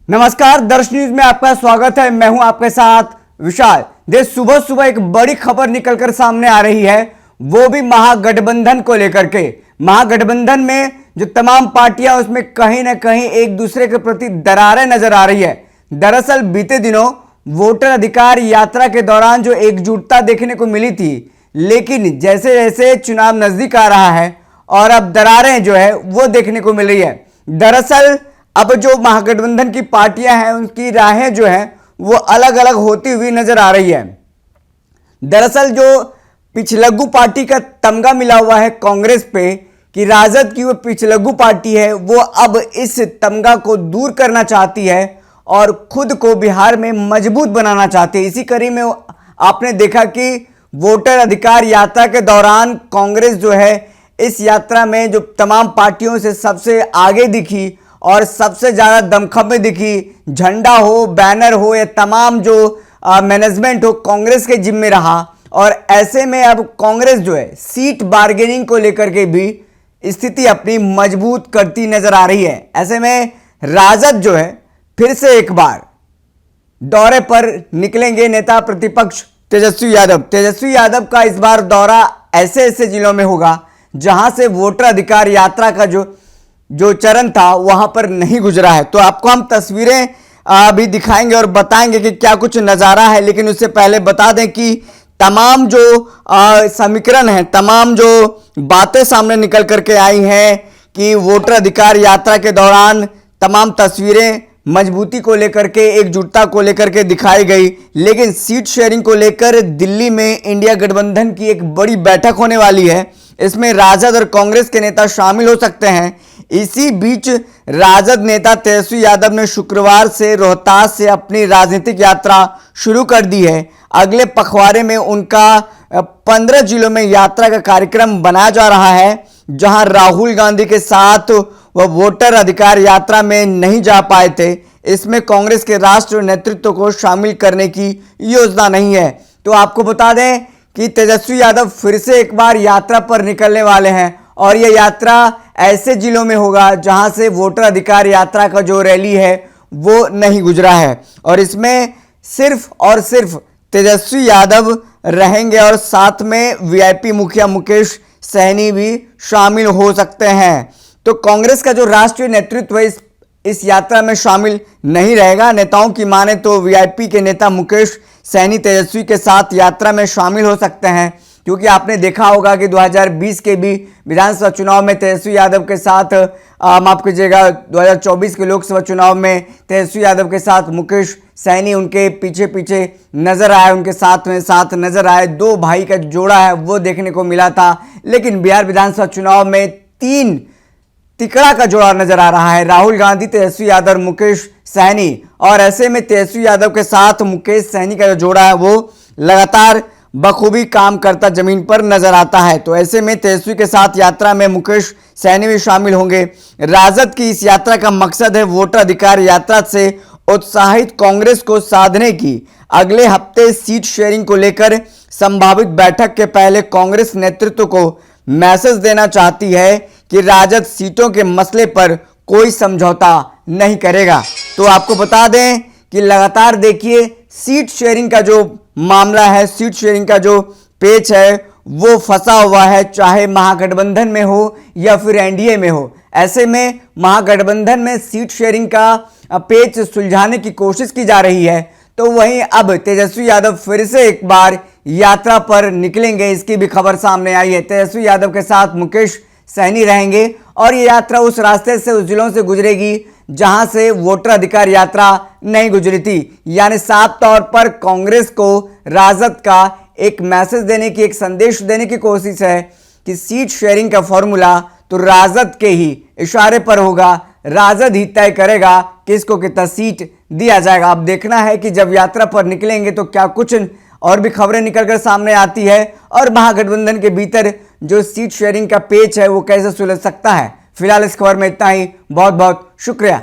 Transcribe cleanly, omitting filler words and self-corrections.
नमस्कार, दर्श न्यूज में आपका स्वागत है। मैं हूं आपके साथ विशाल। देश सुबह सुबह एक बड़ी खबर निकलकर सामने आ रही है, वो भी महागठबंधन को लेकर के। महागठबंधन में जो तमाम पार्टियां उसमें कहीं ना कहीं एक दूसरे के प्रति दरारें नजर आ रही है। दरअसल बीते दिनों वोटर अधिकार यात्रा के दौरान जो एकजुटता देखने को मिली थी, लेकिन जैसे जैसे चुनाव नजदीक आ रहा है और अब दरारें जो है वो देखने को मिल रही है। दरअसल अब जो महागठबंधन की पार्टियां हैं उनकी राहें जो हैं वो अलग अलग होती हुई नजर आ रही है। दरअसल जो पिछलग्गू पार्टी का तमगा मिला हुआ है कांग्रेस पे कि राजद की वो पिछलग्गू पार्टी है, वो अब इस तमगा को दूर करना चाहती है और खुद को बिहार में मजबूत बनाना चाहती है। इसी कड़ी में आपने देखा कि वोटर अधिकार यात्रा के दौरान कांग्रेस जो है इस यात्रा में जो तमाम पार्टियों से सबसे आगे दिखी और सबसे ज़्यादा दमखम में दिखी। झंडा हो, बैनर हो या तमाम जो मैनेजमेंट हो कांग्रेस के जिम्मे रहा। और ऐसे में अब कांग्रेस जो है सीट बार्गेनिंग को लेकर के भी स्थिति अपनी मजबूत करती नजर आ रही है। ऐसे में राजद जो है फिर से एक बार दौरे पर निकलेंगे नेता प्रतिपक्ष तेजस्वी यादव। तेजस्वी यादव का इस बार दौरा ऐसे ऐसे जिलों में होगा जहां से वोटर अधिकार यात्रा का जो चरण था वहां पर नहीं गुजरा है। तो आपको हम तस्वीरें भी दिखाएंगे और बताएंगे कि क्या कुछ नज़ारा है। लेकिन उससे पहले बता दें कि तमाम जो समीकरण है, तमाम जो बातें सामने निकल करके आई हैं कि वोटर अधिकार यात्रा के दौरान तमाम तस्वीरें मजबूती को लेकर के, एकजुटता को लेकर के दिखाई गई। लेकिन सीट शेयरिंग को लेकर दिल्ली में इंडिया गठबंधन की एक बड़ी बैठक होने वाली है। इसमें राजद और कांग्रेस के नेता शामिल हो सकते हैं। इसी बीच राजद नेता तेजस्वी यादव ने शुक्रवार से रोहतास से अपनी राजनीतिक यात्रा शुरू कर दी है। अगले पखवाड़े में उनका 15 जिलों में यात्रा का कार्यक्रम बनाया जा रहा है, जहां राहुल गांधी के साथ वह वोटर अधिकार यात्रा में नहीं जा पाए थे। इसमें कांग्रेस के राष्ट्रीय नेतृत्व को शामिल करने की योजना नहीं है। तो आपको बता दें कि तेजस्वी यादव फिर से एक बार यात्रा पर निकलने वाले हैं और यह यात्रा ऐसे जिलों में होगा जहां से वोटर अधिकार यात्रा का जो रैली है वो नहीं गुजरा है। और इसमें सिर्फ और सिर्फ तेजस्वी यादव रहेंगे और साथ में वीआईपी मुखिया मुकेश सहनी भी शामिल हो सकते हैं। तो कांग्रेस का जो राष्ट्रीय नेतृत्व है इस यात्रा में शामिल नहीं रहेगा। नेताओं की माने तो वीआईपी के नेता मुकेश सहनी तेजस्वी के साथ यात्रा में शामिल हो सकते हैं, क्योंकि आपने देखा होगा कि 2020 के भी विधानसभा चुनाव में तेजस्वी यादव के साथ, माफ कीजिएगा 2024 के लोकसभा चुनाव में तेजस्वी यादव के साथ मुकेश सहनी उनके पीछे पीछे नजर आए, उनके साथ नजर आए। दो भाई का जोड़ा है वो देखने को मिला था। लेकिन बिहार विधानसभा चुनाव में 3 तिकड़ा का जोड़ा नजर आ रहा है, राहुल गांधी, तेजस्वी यादव, मुकेश सहनी। और ऐसे में तेजस्वी यादव के साथ मुकेश सहनी का जो जोड़ा है वो लगातार बखूबी काम करता जमीन पर नजर आता है। तो ऐसे में तेजस्वी के साथ यात्रा में मुकेश सहनी भी शामिल होंगे। राजद की इस यात्रा का मकसद है वोटर अधिकार यात्रा से उत्साहित कांग्रेस को साधने की। अगले हफ्ते सीट शेयरिंग को लेकर संभावित बैठक के पहले कांग्रेस नेतृत्व को मैसेज देना चाहती है कि राजद सीटों के मसले पर कोई समझौता नहीं करेगा। तो आपको बता दें कि लगातार देखिए सीट शेयरिंग का जो मामला है, सीट शेयरिंग का जो पेच है वो फंसा हुआ है, चाहे महागठबंधन में हो या फिर एनडीए में हो। ऐसे में महागठबंधन में सीट शेयरिंग का पेच सुलझाने की कोशिश की जा रही है। तो वहीं अब तेजस्वी यादव फिर से एक बार यात्रा पर निकलेंगे, इसकी भी खबर सामने आई है। तेजस्वी यादव के साथ मुकेश सहनी रहेंगे और ये यात्रा उस रास्ते से, उस जिलों से गुजरेगी जहां से वोटर अधिकार यात्रा नहीं गुजरी थी। यानी साफ तौर पर कांग्रेस को राजद का एक मैसेज देने की, एक संदेश देने की कोशिश है कि सीट शेयरिंग का फॉर्मूला तो राजद के ही इशारे पर होगा। राजद ही तय करेगा किसको कितना सीट दिया जाएगा। अब देखना है कि जब यात्रा पर निकलेंगे तो क्या कुछ और भी खबरें निकलकर सामने आती है और महागठबंधन के भीतर जो सीट शेयरिंग का पेच है वो कैसे सुलझ सकता है। फिलहाल इस खबर में इतना ही। बहुत बहुत शुक्रिया।